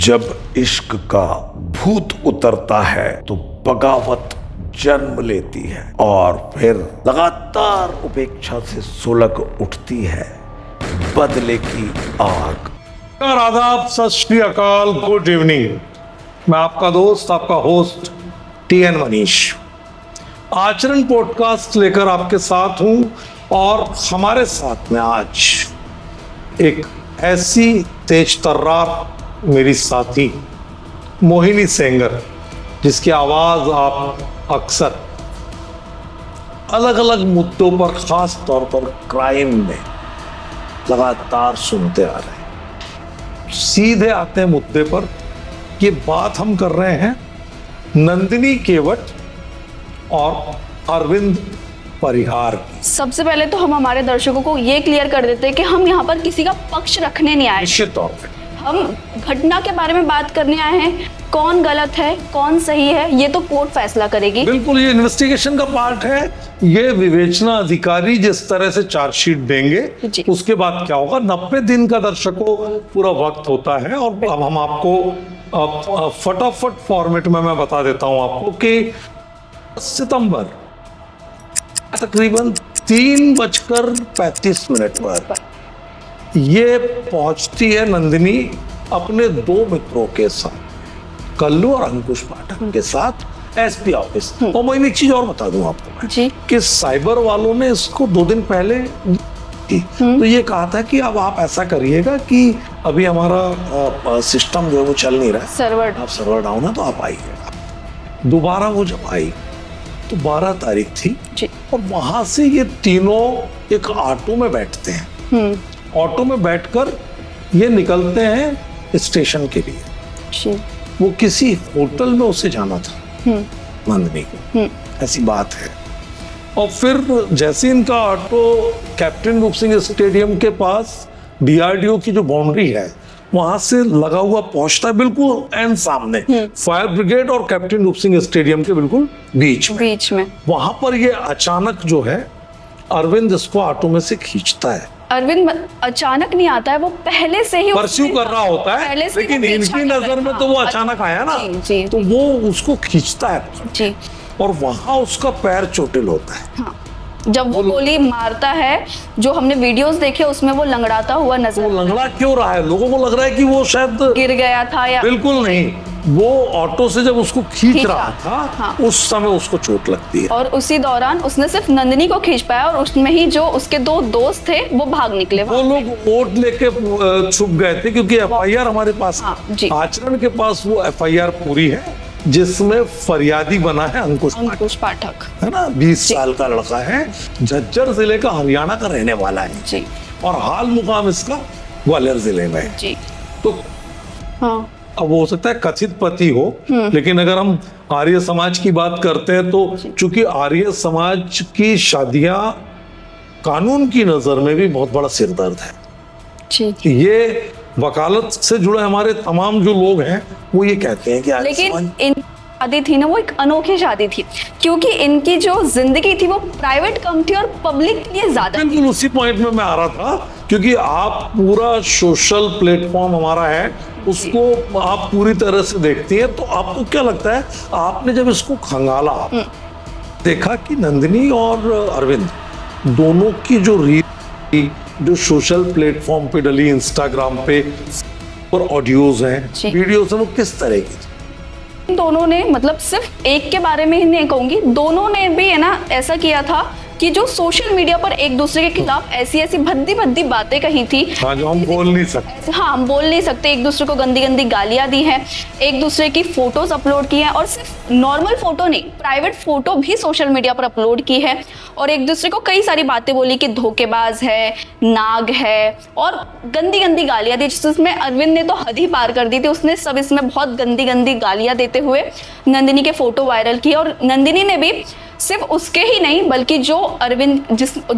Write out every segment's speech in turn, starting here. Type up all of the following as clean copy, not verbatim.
जब इश्क का भूत उतरता है तो बगावत जन्म लेती है और फिर लगातार उपेक्षा से सुलग उठती है बदले की आग। आदाब, सत श्री अकाल, गुड इवनिंग। मैं आपका दोस्त, आपका होस्ट TN मनीष आचरण पॉडकास्ट लेकर आपके साथ हूं और हमारे साथ में आज एक ऐसी तेज तर्रार मेरी साथी मोहिनी सेंगर, जिसकी आवाज आप अक्सर अलग अलग मुद्दों पर, खास तौर पर क्राइम में लगातार सुनते आ रहे हैं। सीधे आते हैं मुद्दे पर। ये बात हम कर रहे हैं नंदिनी केवट और अरविंद परिहार की। सबसे पहले तो हम हमारे दर्शकों को ये क्लियर कर देते हैं कि हम यहाँ पर किसी का पक्ष रखने नहीं आए। निश्चित तौर पे हम घटना के बारे में बात करने आए हैं। कौन गलत है, कौन सही है, ये तो कोर्ट फैसला करेगी। बिल्कुल, ये इन्वेस्टिगेशन का पार्ट है। ये विवेचना अधिकारी जिस तरह से चार्जशीट देंगे, उसके बाद क्या होगा। 90 दिन का दर्शकों पूरा वक्त होता है। और अब हम आपको फटाफट फॉर्मेट में मैं बता देता हूं आपको कि सितंबर तकरीबन 3:35 पर ये पहुंचती है नंदिनी अपने 2 मित्रों के साथ, कल्लू और अंकुश पाठक के साथ SP ऑफिस। और मैं एक चीज और बता दूं आपको जी, कि साइबर वालों ने इसको 2 दिन पहले तो ये कहा था कि अब आप ऐसा करिएगा कि अभी हमारा सिस्टम जो है वो चल नहीं रहा है, सर्वर डाउन है, तो आप आइएगा। दोबारा वो जब आई तो 12 तारीख थी जी। और वहां से ये तीनों एक ऑटो में बैठते हैं। ऑटो में बैठकर ये निकलते हैं स्टेशन के लिए जी। वो किसी होटल में उसे जाना था नंदिनी को, ऐसी बात है। और फिर जैसे इनका ऑटो कैप्टन रूप सिंह स्टेडियम के पास DRDO की जो बाउंड्री है वहां से लगा हुआ पहुंचता है, बिल्कुल एंड सामने फायर ब्रिगेड और कैप्टन रूप सिंह स्टेडियम के बिल्कुल बीच में वहां पर ये अचानक जो है अरविंद इसको ऑटो में से खींचता है। अरविंद अचानक नहीं आता है, वो पहले से ही परस्यू कर रहा होता है, लेकिन इनकी नजर में तो वो अचानक आया ना, जी। तो वो उसको खींचता है जी। और वहां उसका पैर चोटिल होता है। हाँ। जब वो गोली मारता है, जो हमने वीडियोस देखे उसमें वो लंगड़ाता हुआ नजर। वो लंगड़ा क्यों रहा है? लोगों को लग रहा है कि वो शायद गिर गया था या बिल्कुल नहीं, वो ऑटो से जब उसको खींच रहा था हाँ। उस समय उसको चोट लगती है। और उसी दौरान उसने सिर्फ नंदिनी को खींच पाया और उसमें ही जो उसके 2 दोस्त थे वो भाग निकले। वो लोग वोट लेके छुप गए थे क्योंकि FIR हमारे पास आचरण के पास वो FIR पूरी है जिसमें फरियादी बना है अंकुश पाठक, है ना। 20 साल का लड़का है, झज्जर जिले का, हरियाणा का रहने वाला है जी। और हाल मुकाम इसका ग्वालियर जिले में है जी। तो हाँ। अब हो सकता है कथित पति हो, लेकिन अगर हम आर्य समाज की बात करते हैं तो चूंकि आर्य समाज की शादियां कानून की नजर में भी बहुत बड़ा सिरदर्द है जी। ये वकालत से जुड़े हमारे तमाम जो लोग हैं वो ये कहते हैं कि लेकिन इन शादी थी ना, वो एक अनोखी शादी थी क्योंकि इनकी जो जिंदगी थी वो प्राइवेट कम थी और पब्लिक के लिए ज्यादा। बिल्कुल उसी पॉइंट में मैं आ रहा था, क्योंकि आप पूरा सोशल प्लेटफॉर्म हमारा है उसको आप पूरी तरह से देखती हैं, तो आपको क्या लगता है, आपने जब इसको खंगाला देखा कि नंदिनी और अरविंद दोनों की जो रील जो सोशल प्लेटफॉर्म पे डली, इंस्टाग्राम पे और ऑडियोज हैं, वीडियोज हैं, वो किस तरह की? दोनों ने, मतलब सिर्फ एक के बारे में ही नहीं कहूंगी, दोनों ने भी है ना ऐसा किया था कि जो सोशल मीडिया पर एक दूसरे के खिलाफ ऐसी भद्दी बातें कही थी। हाँ, जो हम बोल नहीं सकते। हाँ, हम बोल नहीं सकते। एक दूसरे को गंदी गालियां दी हैं, एक दूसरे की फोटोज अपलोड की हैं और सिर्फ नॉर्मल फोटो नहीं, प्राइवेट फोटो भी सोशल मीडिया पर अपलोड की है और एक दूसरे को कई सारी बातें बोली कि धोखेबाज है, नाग है और गंदी गालियां दी, जिसमें अरविंद ने तो हद ही पार कर दी थी। उसने सब इसमें बहुत गंदी गालियां देते हुए नंदिनी के फोटो वायरल किए और नंदिनी ने भी सिर्फ उसके ही नहीं बल्कि जो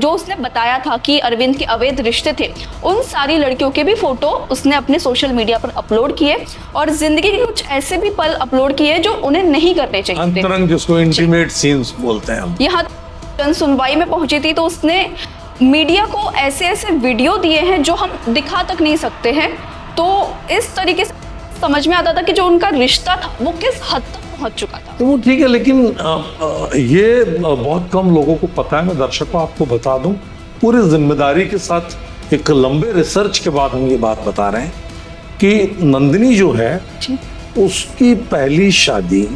उसने बताया था कि अरविंद के अवैध रिश्ते थे, उन सारी लड़कियों के भी फोटो उसने अपने सोशल मीडिया पर अपलोड किए और जिंदगी के कुछ ऐसे भी पल अपलोड किए जो उन्हें नहीं करने चाहिए थे। अंतरंग, जिसको इंटीमेट सीन्स बोलते हैं हम। यहाँ जन सुनवाई में पहुंची थी तो उसने मीडिया को ऐसे वीडियो दिए हैं जो हम दिखा तक नहीं सकते हैं। तो इस तरीके से समझ में आता था कि जो उनका रिश्ता था वो किस हद तक पहुंच चुका था। तो वो ठीक है, लेकिन ये बहुत कम लोगों को पता है। मैं दर्शकों आपको बता दूं, पूरी जिम्मेदारी के साथ एक लंबे रिसर्च के बाद हम ये बात बता रहे हैं कि नंदिनी जो है उसकी पहली शादी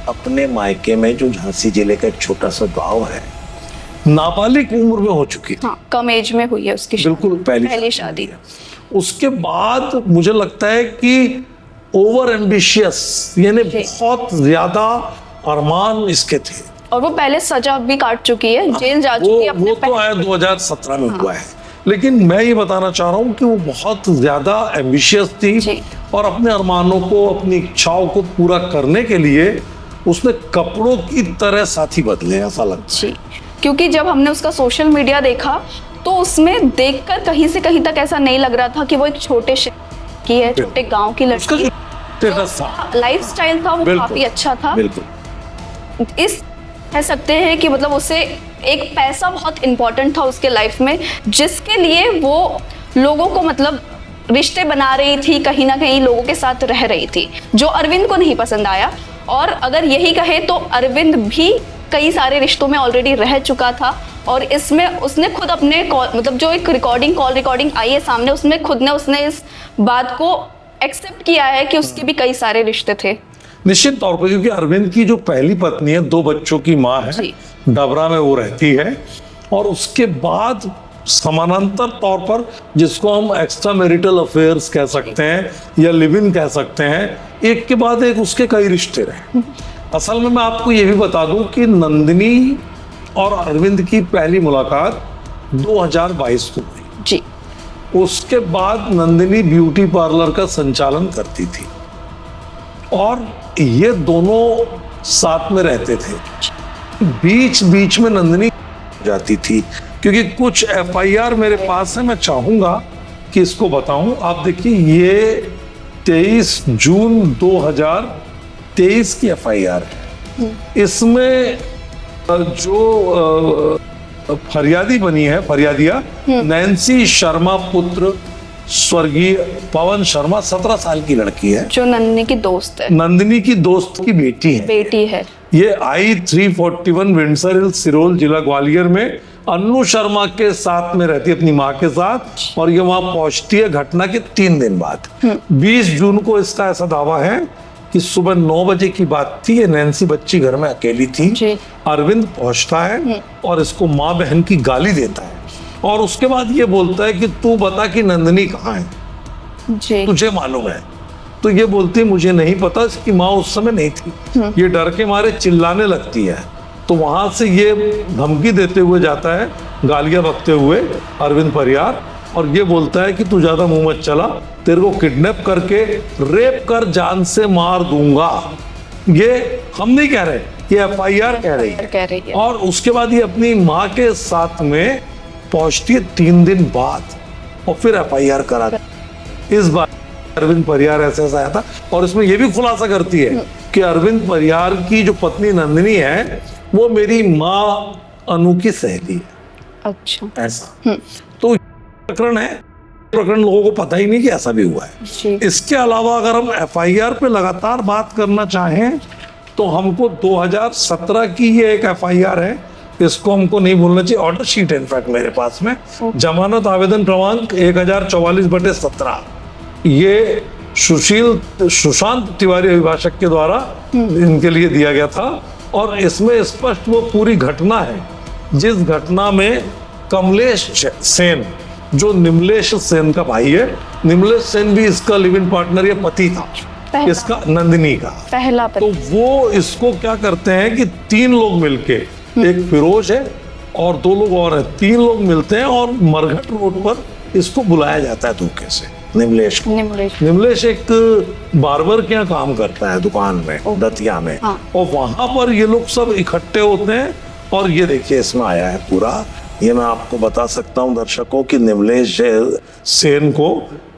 अपने मायके में, जो झांसी जिले का एक छोटा सा गांव है, नाबालिग उम्र में हो चुकी थी। हाँ, कम एज में हुई है उसकी बिल्कुल पहली शादी। उसके बाद मुझे लगता है कि ओवर एम्बिशियस, यानी बहुत ज्यादा अरमान इसके थे। और वो पहले सजा भी काट चुकी है, जेल जा चुकी है अपने वो तो आया 2017 में हुआ है। लेकिन मैं ये बताना चाह रहा हूँ कि वो बहुत ज्यादा एम्बिशियस थी और अपने अरमानों को, अपनी इच्छाओं को पूरा करने के लिए उसने कपड़ों की तरह साथी बदले, ऐसा लगता है। क्योंकि जब हमने उसका सोशल मीडिया देखा तो उसमें देखकर कहीं से कहीं तक ऐसा नहीं लग रहा था कि वो एक छोटे शहर की है, छोटे गांव की लड़की। लाइफ स्टाइल था वो काफी अच्छा था। इस कह सकते हैं कि मतलब उसे एक पैसा बहुत इंपॉर्टेंट था उसके लाइफ में, जिसके लिए वो लोगों को मतलब रिश्ते बना रही थी, कहीं ना कहीं लोगों के साथ रह रही थी, जो अरविंद को नहीं पसंद आया। और अगर यही कहे तो अरविंद भी कई सारे रिश्तों में ऑलरेडी रह चुका था और इसमें उसने खुद अपने मतलब जो एक कॉल रिकॉर्डिंग आई है सामने, उसमें खुद ने उसने इस बात को एक्सेप्ट किया है कि उसके भी कई सारे रिश्ते थे। निश्चित तौर पर, क्योंकि अरविंद की जो पहली पत्नी है, 2 बच्चों की माँ है, डबरा में वो रहती है। और उसके बाद समानांतर तौर पर, जिसको हम एक्स्ट्रा मैरिटल अफेयर्स कह सकते हैं या लिव इन कह सकते हैं, एक के बाद एक उसके कई रिश्ते रहे। असल में मैं आपको ये भी बता दूं कि नंदिनी और अरविंद की पहली मुलाकात 2022 को हुई जी। उसके बाद नंदिनी ब्यूटी पार्लर का संचालन करती थी और ये दोनों साथ में रहते थे। बीच बीच में नंदिनी जाती थी, क्योंकि कुछ एफआईआर मेरे पास है, मैं चाहूंगा कि इसको बताऊं। आप देखिए, ये 23 जून 2023 की एफआईआर है। इसमें जो फरियादी बनी है, फरियादिया नैन्सी शर्मा पुत्र स्वर्गीय पवन शर्मा, 17 साल की लड़की है, जो नंदिनी की दोस्त है, नंदिनी की दोस्त की बेटी है। ये I-341 विंडसर हिल, सिरोल जिला ग्वालियर में अन्नू शर्मा के साथ में रहती है, अपनी माँ के साथ। और ये वहां पहुंचती है घटना के 3 दिन बाद। 20 जून को इसका ऐसा दावा है कि सुबह 9 बजे की बात थी, ये नैन्सी बच्ची घर में अकेली थी। अरविंद पहुंचता है और इसको माँ बहन की गाली देता है और उसके बाद ये बोलता है कि तू बता कि नंदिनी कहाँ है, तुझे मालूम है? तो ये बोलती है मुझे नहीं पता, इसकी माँ उस समय नहीं थी। ये डर के मारे चिल्लाने लगती है, तो वहां से ये धमकी देते हुए जाता है, गालियां बकते हुए अरविंद परियार, और ये बोलता है कि तू ज्यादा मुंह मत चला, तेरे को किडनैप करके रेप कर जान से मार दूंगा। ये हम नहीं कह रहे, ये एफआईआर कह रही है। और उसके बाद ये अपनी माँ के साथ में पहुंचती है 3 दिन बाद और फिर एफआईआर करा। इस बार अरविंद परियार ऐसे आया था और इसमें यह भी खुलासा करती है कि अरविंद परियार की जो पत्नी नंदिनी है वो मेरी माँ अनु की सहेली है। अच्छा, ऐसा तो प्रकरण है। प्रकरण लोगों को पता ही नहीं कि ऐसा भी हुआ है। इसके अलावा अगर हम एफआईआर पे लगातार बात करना चाहें तो हमको 2017 की ये एक एफआईआर है, इसको हमको नहीं भूलना चाहिए। ऑर्डर शीट है इनफैक्ट मेरे पास में, जमानत आवेदन क्रमांक 1044/17। ये सुशांत तिवारी अभिभाषक के द्वारा इनके लिए दिया गया था और इसमें स्पष्ट वो पूरी घटना है जिस घटना में कमलेश सेन, जो निमलेश सेन का भाई है, निमलेश सेन भी इसका लिव इन पार्टनर या पति था, इसका नंदिनी का पहला पति। तो वो इसको क्या करते हैं कि 3 लोग मिलके, एक फिरोज है और 2 लोग और हैं, 3 लोग मिलते हैं और मरघट रोड पर इसको बुलाया जाता है धोखे से, निमलेश को। निमलेश एक बार्बर के यहाँ काम करता है दुकान में, दतिया में। और वहां पर ये लोग सब इकट्ठे होते हैं और ये देखिए इसमें आया है पूरा ये मैं आपको बता सकता हूं दर्शकों कि निमलेश सेन को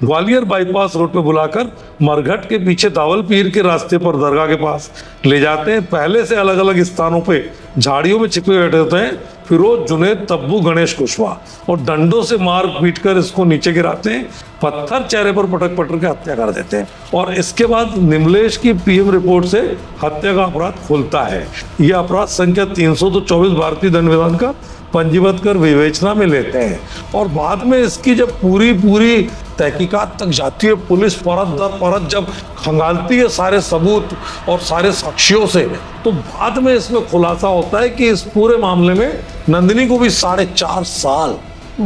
ग्वालियर बाईपास रोड पे बुलाकर मरघट के पीछे दावल पीर के रास्ते पर दरगाह के पास ले जाते हैं। पहले से अलग अलग स्थानों पे झाड़ियों में छिपे बैठे होते हैं फिरोज, जुनेद, तब्बू, गणेश कुशवाहा और डंडों से मार पीट कर इसको नीचे गिराते हैं, पत्थर चेहरे पर पटक पटक के हत्या कर देते हैं। और इसके बाद निमलेश की पीएम रिपोर्ट से हत्या का अपराध खुलता है। यह अपराध संख्या 324 भारतीय दंड विधान का पंजीबद्ध कर विवेचना में लेते हैं। और बाद में इसकी जब पूरी तहकीकात तक जाती है, पुलिस परत दर परत जब खंगालती है सारे सबूत और सारे साक्ष्यों से, तो बाद में इसमें खुलासा होता है कि इस पूरे मामले में नंदिनी को भी 4.5 साल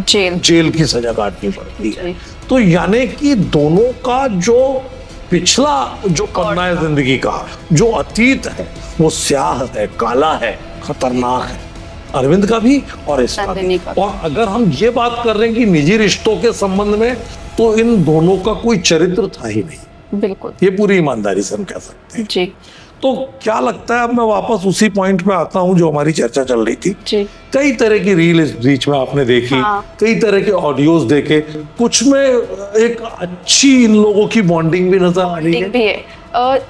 जेल की सजा काटनी पड़ती है। तो यानी कि दोनों का जो पिछला जो पन्ना है जिंदगी का, जो अतीत है, वो स्याह है, काला है, खतरनाक है। अरविंद का भी और इसका भी। और अगर हम ये बात कर रहे हैं कि निजी रिश्तों के संबंध में, तो इन दोनों का कोई चरित्र था ही नहीं। बिल्कुल, ये पूरी ईमानदारी से हम कह सकते हैं जी। तो क्या लगता है, अब मैं वापस उसी पॉइंट पे आता हूँ जो हमारी चर्चा चल रही थी जी। कई तरह की रील इस बीच में आपने देखी, हाँ। कई तरह के ऑडियोज देखे, कुछ में एक अच्छी इन लोगों की बॉन्डिंग भी नजर आ रही है। भी है।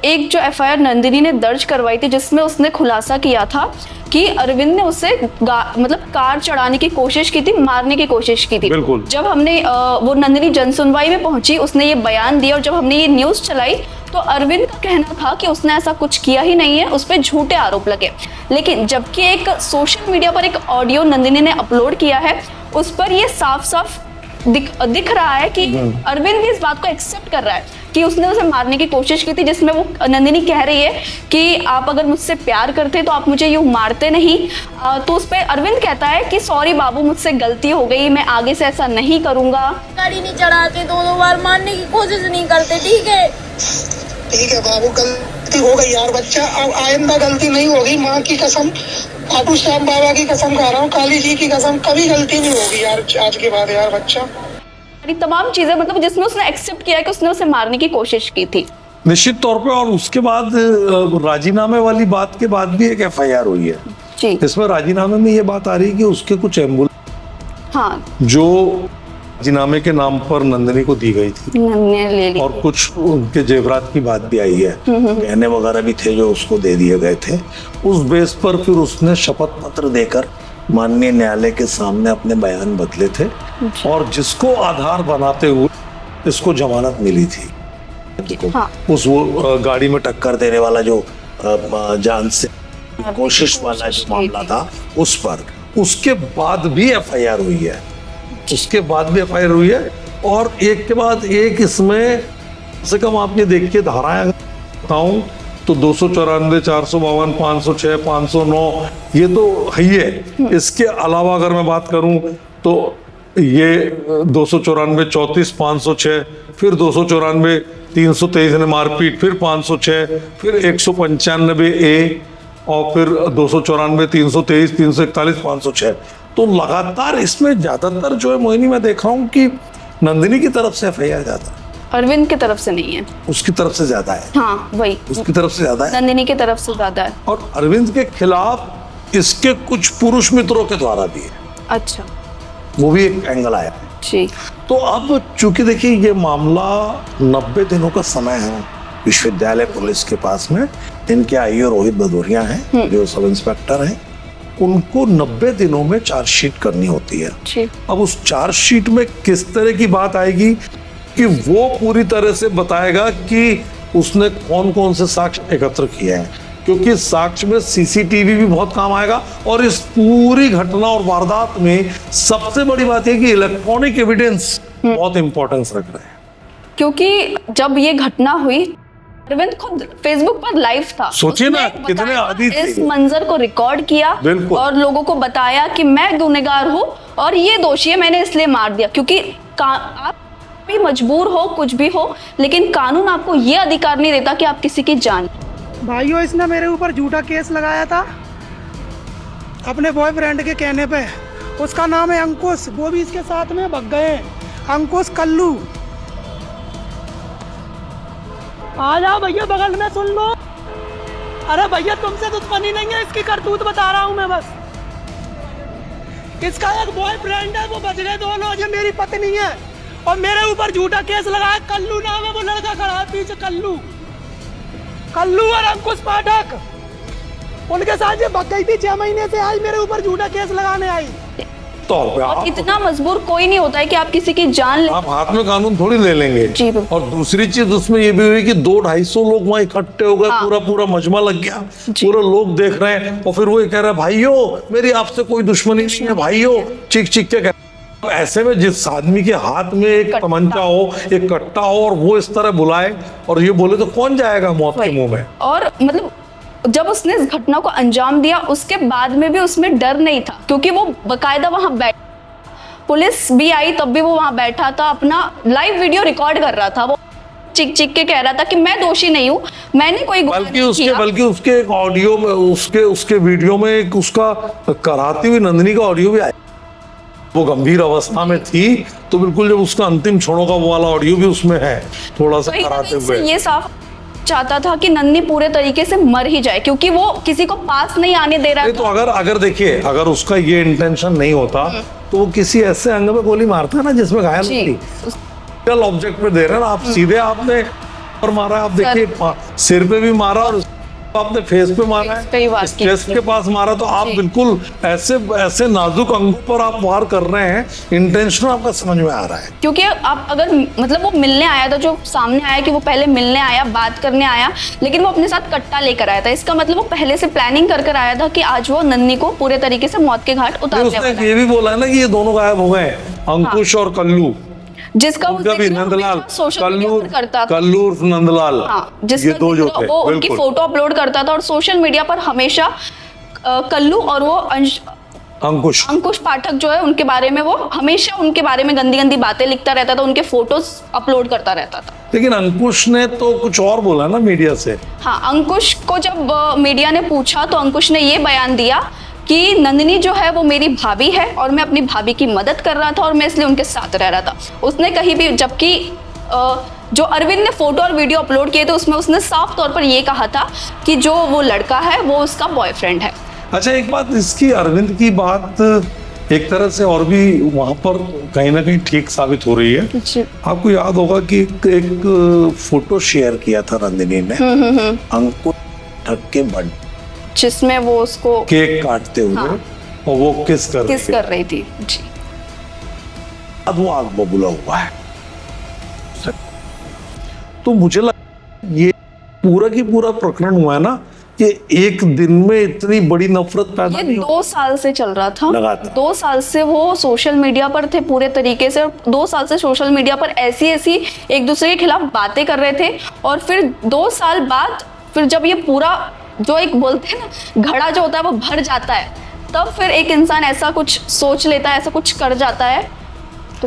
एक जो एफआईआर नंदिनी ने दर्ज करवाई थी जिसमें उसने खुलासा किया था कि अरविंद ने उसे मतलब कार चढ़ाने की कोशिश की थी, मारने की कोशिश की थी। बिल्कुल। जब हमने वो नंदिनी जनसुनवाई में पहुंची, उसने ये बयान दिया और जब हमने ये न्यूज चलाई तो अरविंद का कहना था कि उसने ऐसा कुछ किया ही नहीं है, उस पर झूठे आरोप लगे। लेकिन जबकि एक सोशल मीडिया पर एक ऑडियो नंदिनी ने अपलोड किया है, उस पर ये साफ साफ दिख रहा है कि अरविंद भी इस बात को एक्सेप्ट कर रहा है कि उसने उसे मारने की कोशिश की थी, जिसमें वो नंदिनी कह रही है कि आप अगर मुझसे प्यार करते तो आप मुझे यूं मारते नहीं। तो उस पर अरविंद कहता है कि सॉरी बाबू, मुझसे गलती हो गई, मैं आगे से ऐसा नहीं करूंगा। गाड़ी नहीं चढ़ाते, 2 बार मारने की कोशिश नहीं करते। ठीक है बाबू, गलती हो गई यार बच्चा, अब आइंदा गलती नहीं होगी। माँ की कसम, खाटू श्याम बाबा की कसम खा रहा हूँ, काली जी की कसम, कभी गलती नहीं होगी यार आज के बाद यार बच्चा। तमाम चीजें मतलब जिसमें उसने एक्सेप्ट किया कि उसने उसे मारने की कोशिश की थी निश्चित तौर पे। और उसके बाद राजीनामे वाली बात के बाद भी एक एफआईआर हुई है जी। इसमें राजीनामे में ये बात आ रही है कि उसके कुछ एम्बुलेंस हाँ, जो राजीनामे के नाम पर नंदिनी को दी गई थी नंदिनी ने ले ली। और कुछ उनके जेवरात की बात भी आई है, गहने वगैरह भी थे जो उसको दे दिए गए थे। उस बेस पर फिर उसने शपथ पत्र देकर माननीय न्यायालय के सामने अपने बयान बदले थे और जिसको आधार बनाते हुए इसको जमानत मिली थी। हाँ। उस वो गाड़ी में टक्कर देने वाला जो जान से कोशिश वाला जो मामला था उस पर, उसके बाद भी एफआईआर हुई है, उसके बाद भी एफआईआर हुई है। और एक के बाद एक इसमें से कम आप ये देखिए धाराएं बताऊं तो 294, 452, 506, 509 ये तो है ही है। इसके अलावा अगर मैं बात करूं तो ये 294, 34, 506, फिर 294, 323 ने मारपीट, फिर 506, फिर 195A और फिर 294, 323, 341, 506। तो लगातार इसमें ज्यादातर जो है मोहिनी मैं देख रहा हूँ कि नंदिनी की तरफ से एफआईआर ज्यादा है, अरविंद की तरफ से नहीं है, उसकी तरफ से ज्यादा है। हाँ वही, उसकी तरफ से ज्यादा है, नंदिनी की तरफ से ज्यादा है। और अरविंद के खिलाफ इसके कुछ पुरुष मित्रों के द्वारा भी है। अच्छा, वो भी एक एंगल आया जी। तो अब चूंकि देखिए ये मामला 90 दिनों का समय है विश्वविद्यालय पुलिस के पास में। इनके आईओ रोहित भदौरिया हैं जो सब इंस्पेक्टर हैं, उनको 90 दिनों में चार्जशीट करनी होती है। जी। अब उस चार्जशीट में किस तरह की बात आएगी कि वो पूरी तरह से बताएगा कि उसने कौन कौन से साक्ष्य एकत्र किए हैं, क्योंकि साक्ष्य में सीसीटीवी भी बहुत काम आएगा। और इस पूरी घटना और वारदात में सबसे बड़ी बात है कि इलेक्ट्रॉनिक एविडेंस बहुत इंपॉर्टेंस रख रहे हैं, क्योंकि जब ये घटना हुई अरविंद खुद फेसबुक पर लाइव था। सोचिए ना उसने कितने बताया, आदी थे। इस मंजर को रिकॉर्ड किया बिल्कुल। और लोगों को बताया कि मैं गुनहगार हूँ और ये दोषी है, मैंने इसलिए मार दिया। क्योंकि आप भी मजबूर हो, कुछ भी हो, लेकिन कानून आपको ये अधिकार नहीं देता कि आप किसी की जान। भाइयों, इसने मेरे ऊपर झूठा केस लगाया था अपने बॉयफ्रेंड के कहने पे। उसका नाम है अंकुश, वो भी इसके साथ में भग गए। अंकुश कल्लू, आ जाओ भैया बगल में सुन लो। अरे भैया तुमसे दुश्मनी नहीं है, इसकी करतूत बता रहा हूँ मैं बस। इसका एक बॉयफ्रेंड है, वो बच गए दोनों, ये मेरी पत्नी है और मेरे ऊपर झूठा केस लगाया। कल्लू नाम है, वो लड़का खड़ा है पीछे, कल्लू और अंकुश पाठक, उनके साथ ये भग गई थी 6 महीने से, आज मेरे ऊपर झूठा केस लगाने आई। तौर पे और आप इतना मजबूर कोई नहीं होता है कि आप किसी की जान ले। आप हाथ में कानून थोड़ी ले लेंगे। जी बिल्कुल। और दूसरी चीज उसमें ये भी हुई कि 200-250 लोग वहां इकट्ठे हो गए, हाँ। पूरा मजमा लग गया, जी। पूरे लोग देख रहे हैं और फिर वो ये कह रहा है भाइयों मेरी आपसे कोई दुश्मनी नहीं है भाइयों, चीख के कह। ऐसे में जिस आदमी के हाथ में एक कट्टा। तमंचा हो, एक कट्टा हो और वो इस तरह बुलाए और ये बोले तो कौन जाएगा मौत के मुंह में। और मतलब जब उसने इस घटना को अंजाम दिया उसके बाद में भी उसमें डर नहीं था, क्योंकि वो बकायदा वहां बैठ, पुलिस भी आई तब भी वो वहां बैठा था, अपना लाइव वीडियो रिकॉर्ड कर रहा था। वो चिक के कह रहा था कि मैं दोषी नहीं हूँ, मैंने कोई गुनाह नहीं किया। बल्कि उसके एक ऑडियो में, उसके वीडियो में एक उसका कराती हुई नंदिनी का ऑडियो भी आया। वो गंभीर अवस्था में थी तो बिल्कुल जब उसका अंतिम क्षणों का वो वाला ऑडियो भी उसमें है, थोड़ा सा कहीं ना कराते कहीं से हुए। ये साफ चाहता था कि नन्नी पूरे तरीके से मर ही जाए, क्योंकि वो किसी को पास नहीं आने दे रहा नहीं तो था। अगर देखिए, अगर उसका ये इंटेंशन नहीं होता तो वो किसी ऐसे अंग में गोली मारता ना जिसमें घायल जी। होती। ऑब्जेक्ट पे दे रहे हैं ना आप, सीधे आपने और मारा, आप देखिए सिर पे भी मारा और आपने फेस पे मारा फेस पे ही वार है, चेस्ट के पास मारा, तो आप जी। बिल्कुल ऐसे नाजुक अंगों पर आप वार कर रहे हैं, इंटेंशन आपका समझ में आ रहा है। क्योंकि आप अगर मतलब वो मिलने आया था, जो सामने आया कि वो पहले मिलने आया, बात करने आया, लेकिन वो अपने साथ कट्टा लेकर आया था। इसका मतलब वो पहले से प्लानिंग कर आया था कि आज वो नन्नी को पूरे तरीके से मौत के घाट उतारने उसने वाला है। ये भी बोला है ना कि ये दोनों गायब हो गए, अंकुश और कल्लू, जिसका वो उनका भी जिक्र नंदलाल, हमेशा सोशल मीडिया पर करता था। कल्लू उर्फ नंदलाल, हाँ, ये जिसका दो जो जिक्र थे, वो उनकी बिल्कुल। फोटो अपलोड करता था और सोशल मीडिया पर हमेशा कल्लू और वो अंकुश पाठक जो है उनके बारे में, वो हमेशा उनके बारे में गंदी बातें लिखता रहता था, उनके फोटोज अपलोड करता रहता था। लेकिन अंकुश ने तो कुछ और बोला ना मीडिया से। हाँ, अंकुश को जब मीडिया ने पूछा तो अंकुश ने ये बयान दिया कि नंदिनी जो है वो मेरी भाभी है और मैं अपनी भाभी की मदद कर रहा था और मैं इसलिए उनके साथ रह रहा था। उसने कहीं भी, जबकि जो अरविंद ने फोटो और वीडियो अपलोड किए थे उसमें उसने साफ तौर पर ये कहा था कि जो वो लड़का है वो उसका बॉयफ्रेंड है। अच्छा, एक बात इसकी, अरविंद की बात एक तरह से और भी वहां पर कहीं ना कहीं ठीक साबित हो रही है। आपको याद होगा कि एक फोटो शेयर किया था नंदिनी ने अंकुश पाठक के बर्थडे, जिसमें वो उसको केक काटते हुए, हाँ। और वो किस कर रही थी। जी, अब वो आग बबूला हुआ है। तो मुझे लगता है ये पूरा की पूरा प्रकरण हुआ है ना, कि एक दिन में इतनी बड़ी नफरत पैदा ये नहीं 2 साल से चल रहा था। लगातार 2 साल से वो सोशल मीडिया पर थे पूरे तरीके से, और 2 साल से सोशल मीडिया पर ऐसी एक दूसरे के खिलाफ बातें कर रहे थे। और फिर 2 साल बाद, फिर जब ये पूरा जो एक बोलते हैं ना घड़ा जो होता है वो भर जाता है, तब फिर एक इंसान ऐसा कुछ सोच लेता है, ऐसा कुछ कर जाता है।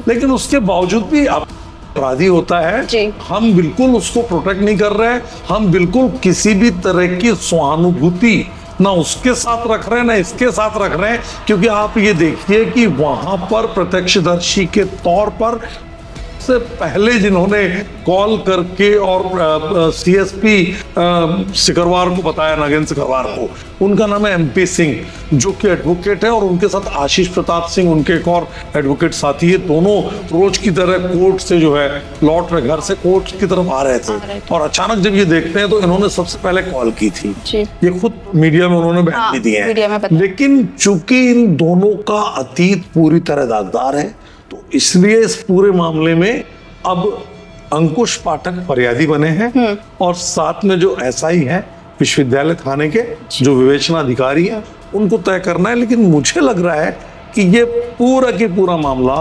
लेकिन उसके बावजूद भी अपराधी होता है, जी। हम बिल्कुल उसको प्रोटेक्ट नहीं कर रहे हैं, हम बिल्कुल किसी भी तरह की सहानुभूति ना उसके साथ रख रहे हैं ना इसके साथ रख रहे हैं। क्योंकि आप ये देखिए कि वहां पर प्रत्यक्षदर्शी के तौर पर से पहले जिन्होंने कॉल करके और सीएसपी सिकरवार को बताया, नागेंद्र सिकरवार को, उनका नाम है एमपी सिंह, जो कि एडवोकेट है, और उनके साथ आशीष प्रताप सिंह, उनके एक और एडवोकेट साथी है। दोनों रोज की तरह कोर्ट से जो है लौट रहे, घर से कोर्ट की तरफ आ रहे थे, और अचानक जब ये देखते हैं तो इन्होंने सबसे पहले कॉल की थी। ये खुद मीडिया में उन्होंने बयान भी दिए हैं। लेकिन चूंकि इन दोनों का अतीत पूरी तरह दागदार है, तो इसलिए इस पूरे मामले में अब अंकुश पाठक फरियादी बने हैं, और साथ में जो एसआई है विश्वविद्यालय थाने के, जो विवेचना अधिकारी हैं, उनको तय करना है। लेकिन मुझे लग रहा है कि ये पूरा की पूरा मामला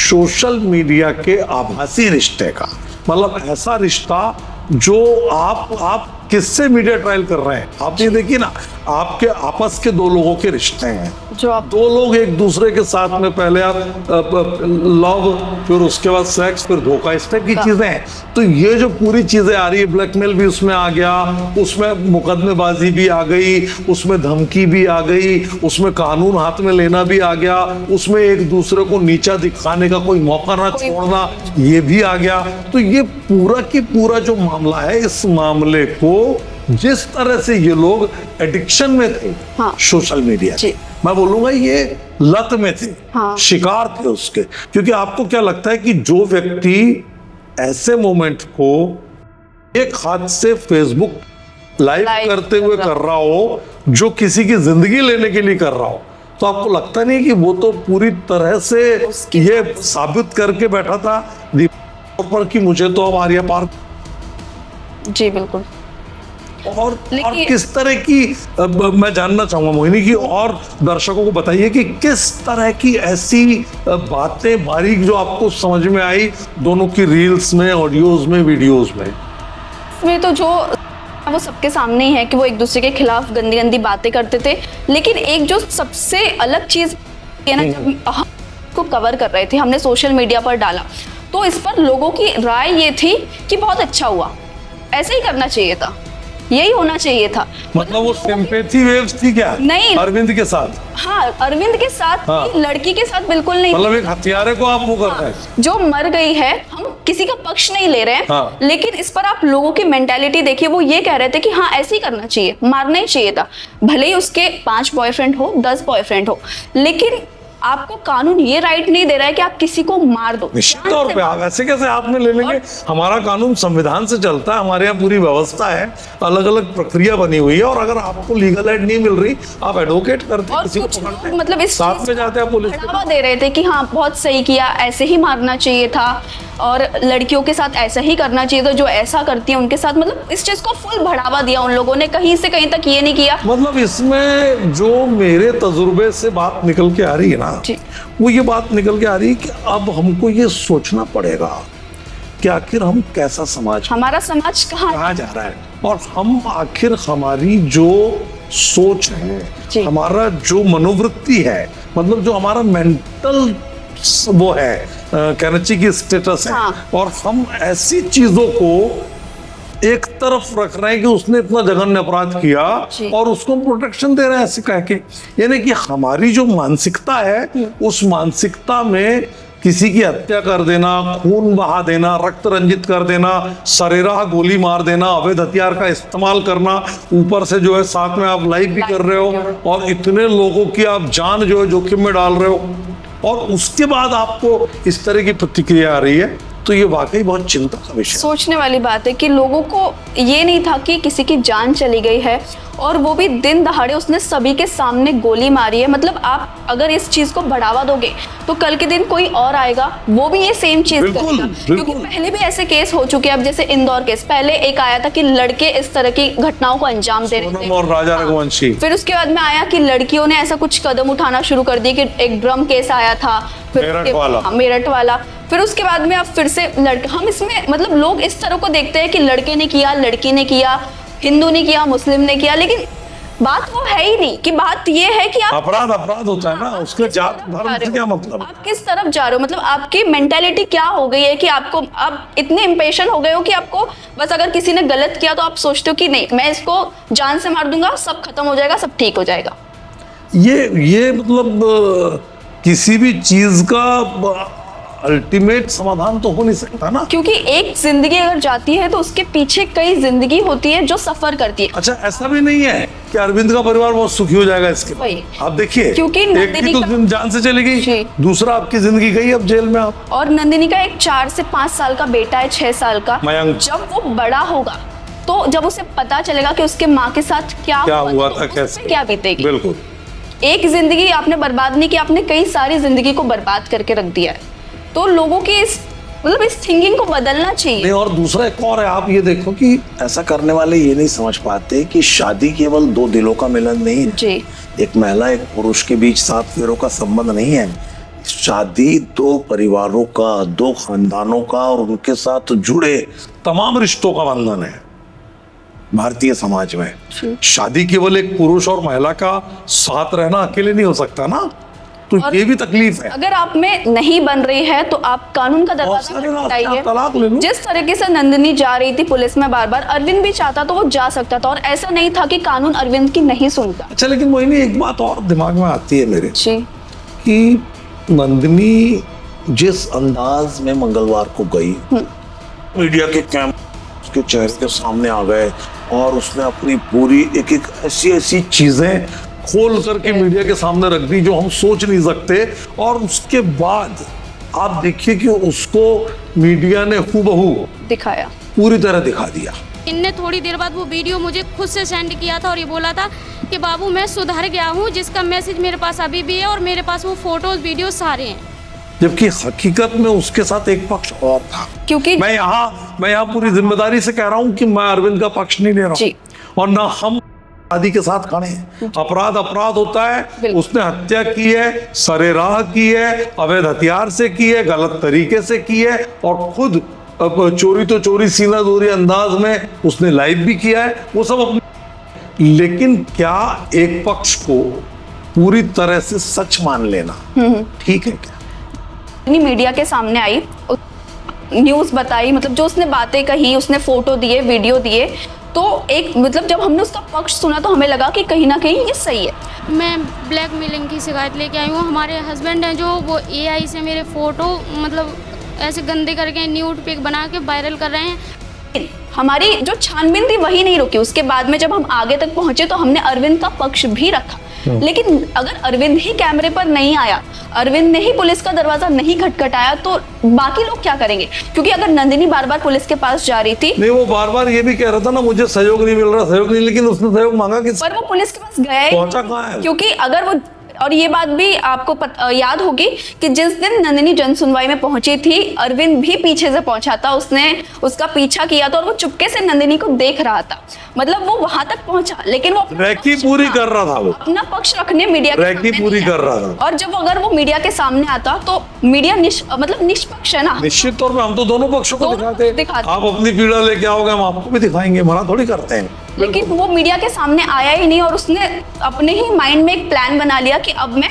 सोशल मीडिया के आभासी रिश्ते का, मतलब ऐसा रिश्ता जो आप किससे मीडिया ट्रायल कर रहे हैं। आप ये देखिए ना, आपके आपस के 2 लोगों के रिश्ते हैं, जो आप 2 लोग एक दूसरे के साथ में पहले आप लव, फिर उसके बाद सेक्स, फिर धोखा, इस टाइप की चीजें हैं। तो ये जो पूरी चीजें आ रही है, ब्लैकमेल भी उसमें आ गया, उसमें मुकदमेबाजी भी आ गई, उसमें धमकी भी आ गई, उसमें कानून हाथ में लेना भी आ गया, उसमें एक दूसरे को नीचा दिखाने का कोई मौका ना छोड़ना, ये भी आ गया। तो ये पूरा की पूरा जो मामला है, इस मामले को जिस तरह से ये लोग एडिक्शन में थे, हाँ। सोशल मीडिया, जी। मैं बोलूंगा ये लत में थे, हाँ। शिकार थे उसके। क्योंकि आपको क्या लगता है कि जो व्यक्ति ऐसे मोमेंट को एक हाथ से फेसबुक लाइव करते हुए कर रहा हो, जो किसी की जिंदगी लेने के लिए कर रहा हो, तो आपको लगता नहीं कि वो तो पूरी तरह से ये साबित करके बैठा था दीवार पर कि मुझे तो अब आर्या पार। जी बिल्कुल। और किस तरह की मैं जानना चाहूंगा मोहिनी की, और दर्शकों को बताइए कि किस तरह की ऐसी बातें बारीक जो आपको समझ में आई दोनों की रील्स में, ऑडियोज में, वीडियोज में। इसमें तो जो वो सबके सामने ही है कि वो एक दूसरे के खिलाफ गंदी गंदी बातें करते थे, लेकिन एक जो सबसे अलग चीज है ना, जब हम को कवर कर रहे थे, हमने सोशल मीडिया पर डाला, तो इस पर लोगों की राय ये थी कि बहुत अच्छा हुआ, ऐसे ही करना चाहिए था, यही होना चाहिए था। मतलब वो सिंपैथी वेव्स थी क्या? नहीं, अरविंद के साथ। हाँ, अरविंद के साथ हाँ। लड़की के साथ बिल्कुल नहीं। मतलब एक हत्यारे को आप वो कर रहे हैं। जो मर गई है, हम किसी का पक्ष नहीं ले रहे हैं, हाँ। लेकिन इस पर आप लोगों की मेंटालिटी देखिए, वो ये कह रहे थे कि हाँ ऐसे ही करना चाहिए, मारना ही चाहिए था, भले ही उसके 5 बॉयफ्रेंड हो, 10 बॉयफ्रेंड हो, लेकिन आपको कानून ये राइट नहीं दे रहा है कि आप किसी को मार दो। निश्चित तौर पे आप ऐसे कैसे हाथ में ले लेंगे? हमारा कानून संविधान से चलता है, हमारे यहाँ पूरी व्यवस्था है, अलग अलग प्रक्रिया बनी हुई है, और अगर आपको लीगल एड नहीं मिल रही, आप एडवोकेट करते हैं, और किसी को कुछ पकड़ते लोग हैं, मतलब इस साथ में जाते हैं पुलिस बढ़ावा दे रहे थे कि हाँ बहुत सही किया, ऐसे ही मारना चाहिए था, और लड़कियों के साथ ऐसा ही करना चाहिए था, जो ऐसा करती है उनके साथ, मतलब इस चीज को फुल बढ़ावा दिया उन लोगों ने, कहीं से कहीं तक ये नहीं किया। मतलब इसमें जो मेरे तजुर्बे से बात निकल के आ रही है ना, वो ये बात निकल के आ रही है कि अब हमको ये सोचना पड़ेगा कि आखिर हम कैसा समाज, हमारा समाज कहाँ जा रहा है, और हम आखिर हमारी जो सोच है, हमारा जो मनोवृत्ति है, मतलब जो हमारा मेंटल वो है, कहना चाहिए कि स्टेटस है, हाँ। और हम ऐसी चीजों को एक तरफ रख रहे हैं कि उसने इतना जघन्य अपराध किया और उसको प्रोटेक्शन दे रहे हैं ऐसे कह के। यानी कि हमारी जो मानसिकता है, उस मानसिकता में किसी की हत्या कर देना, खून बहा देना, रक्त रंजित कर देना, सरेराह गोली मार देना, अवैध हथियार का इस्तेमाल करना, ऊपर से जो है साथ में आप लाइव भी कर रहे हो, और इतने लोगों की आप जान जो है जोखिम में डाल रहे हो, और उसके बाद आपको इस तरह की प्रतिक्रिया आ रही है, तो ये वाकई बहुत चिंता का विषय। सोचने वाली बात है कि लोगों को ये नहीं था कि किसी की जान चली गई है, और वो भी दिन दहाड़े उसने सभी के सामने गोली मारी है। मतलब आप अगर इस चीज को बढ़ावा दोगे तो कल के दिन कोई और आएगा, वो भी ये सेम चीज करेगा, क्योंकि पहले भी ऐसे केस हो चुके हैं। अब जैसे इंदौर केस पहले एक आया था कि लड़के इस तरह की घटनाओं को अंजाम दे रहे थे, और राजा रघुवंशी। फिर उसके बाद में आया कि लड़कियों ने ऐसा कुछ कदम उठाना शुरू कर दिए, कि एक ड्रम केस आया था, मेरठ वाला, फिर उसके बाद में अब फिर से लड़के, हम इसमें मतलब लोग इस तरह को देखते हैं कि लड़के ने किया, लड़की ने किया, हिंदू ने किया, मुस्लिम ने किया, लेकिन बात वो है ही नहीं। कि बात ये है कि आप अपराध होता है ना, उसके जात धर्म से क्या मतलब, आप किस तरफ जा रहे हो, मतलब आपकी मेंटालिटी क्या हो गई है कि आपको आप इतने इम्पेशेंट हो गए हो कि आपको बस अगर किसी ने गलत किया तो आप सोचते हो कि नहीं मैं इसको जान से मार दूंगा, सब खत्म हो जाएगा, सब ठीक हो जाएगा। ये मतलब किसी भी चीज का अल्टीमेट समाधान तो हो नहीं सकता ना, क्योंकि एक जिंदगी अगर जाती है तो उसके पीछे कई जिंदगी होती है जो सफर करती है। अच्छा, ऐसा भी नहीं है कि अरविंद का परिवार बहुत सुखी हो जाएगा इसके बाद। आप देखिए, क्योंकि एक की तो जान से चली गई, दूसरा आपकी जिंदगी गई अब जेल में आप। और नंदिनी का एक 4 से 5 साल का बेटा है, 6 साल का, जब वो बड़ा होगा तो जब उसे पता चलेगा कि उसके माँ के साथ क्या हुआ था, कैसे क्या बीतेगी। बिल्कुल, एक जिंदगी आपने बर्बाद नहीं की, आपने कई सारी जिंदगी को बर्बाद करके रख दिया है। तो लोगों की इस थिंकिंग को बदलना चाहिए। नहीं, और दूसरा एक और है, आप ये देखो कि ऐसा करने वाले ये नहीं समझ पाते कि शादी केवल 2 दिलों का मिलन नहीं है जी। एक महिला एक पुरुष के बीच 7 फेरों का संबंध नहीं है। शादी 2 परिवारों का, 2 खानदानों का, और उनके साथ जुड़े तमाम रिश्तों का बंधन है। भारतीय समाज में शादी केवल एक पुरुष और महिला का साथ रहना अकेले नहीं हो सकता ना, तो ये भी तकलीफ है। अगर आप में नहीं बन रही है तो आप कानून का दरवाजा खटखटाइए। तलाक ले लो। जिस तरीके से नंदिनी जा रही थी पुलिस में बार बार, अरविंद भी चाहता तो वो जा सकता था, और ऐसा नहीं था कि कानून अरविंद की नहीं सुनता। अच्छा, लेकिन मोहिनी एक बात और दिमाग में आती है मेरे जी, कि नंदिनी जिस अंदाज में मंगलवार को गई, मीडिया के कैमरे उसके चेहरे के सामने आ गए, और उसने अपनी पूरी एक ऐसी चीजें खोल करके मीडिया के सामने रख दी, जो हम सोच नहीं सकते। और उसके बाद आप देखिए कि उसको मीडिया ने हूबहू दिखाया, पूरी तरह दिखा दिया। इनने थोड़ी देर बाद वो वीडियो मुझे खुद से सेंड किया था और ये बोला था कि बाबू मैं सुधर गया हूँ, जिसका मैसेज मेरे पास अभी भी है और मेरे पास वो फोटोज वीडियो सारे हैं। जबकि हकीकत में उसके साथ एक पक्ष और था। क्योंकि मैं यहाँ पूरी जिम्मेदारी से कह रहा हूँ कि मैं अरविंद का पक्ष नहीं ले रहा जी। हूँ, और ना हम आदि के साथ खड़े हैं। अपराध होता है, उसने हत्या की है, सरेराह की है, अवैध हथियार से की है, गलत तरीके से की है, और खुद चोरी तो चोरी सीना दोरी अंदाज में उसने लाइव भी किया है, वो सब अपने। लेकिन क्या एक पक्ष को पूरी तरह से सच मान लेना ठीक है क्या? मीडिया के सामने आई, न्यूज़ बताई, मतलब जो उसने बातें कही, उसने फोटो दिए, वीडियो दिए, तो एक मतलब जब हमने उसका पक्ष सुना तो हमें लगा कि कहीं ना कहीं ये सही है। मैं ब्लैकमेलिंग की शिकायत लेके आई हूँ। हमारे हस्बैंड हैं जो वो AI से मेरे फोटो मतलब ऐसे गंदे करके न्यूड पिक बना के वायरल कर रहे हैं। हमारी जो छानबीन थी वही नहीं रुकी, उसके बाद में जब हम आगे तक पहुंचे तो हमने अरविंद का पक्ष भी रखा। लेकिन अगर अरविंद ही कैमरे पर नहीं आया, अरविंद ने ही पुलिस का दरवाजा नहीं खटखटाया, तो बाकी लोग क्या करेंगे? क्योंकि अगर नंदिनी बार बार पुलिस के पास जा रही थी, नहीं, वो बार बार ये भी कह रहा था ना मुझे सहयोग नहीं मिल रहा, लेकिन उसने सहयोग मांगा किस? पर वो पुलिस के पास गया ही पहुंचा नहीं। कहाँ है? क्योंकि अगर वो, और ये बात भी आपको याद होगी कि जिस दिन नंदिनी जन सुनवाई में पहुंची थी, अरविंद भी पीछे से पहुंचा था, उसने उसका पीछा किया था और वो चुपके से नंदिनी को देख रहा था। मतलब वो वहां तक पहुंचा, लेकिन वो रैकी पूरी कर रहा था, वो अपना पक्ष रखने मीडिया के रैकी सामने पूरी नहीं कर आया। रहा था। और जब अगर वो मीडिया के सामने आता तो मीडिया मतलब निष्पक्ष है ना। निश्चित तौर पे हम तो दोनों पक्षों को दोनों दिखाते। आप अपनी पीड़ा लेके आओगे, हम आपको भी दिखाएंगे, मना थोड़ी करते हैं। लेकिन वो मीडिया के सामने आया ही नहीं, और उसने अपने ही माइंड में एक प्लान बना लिया कि अब मैं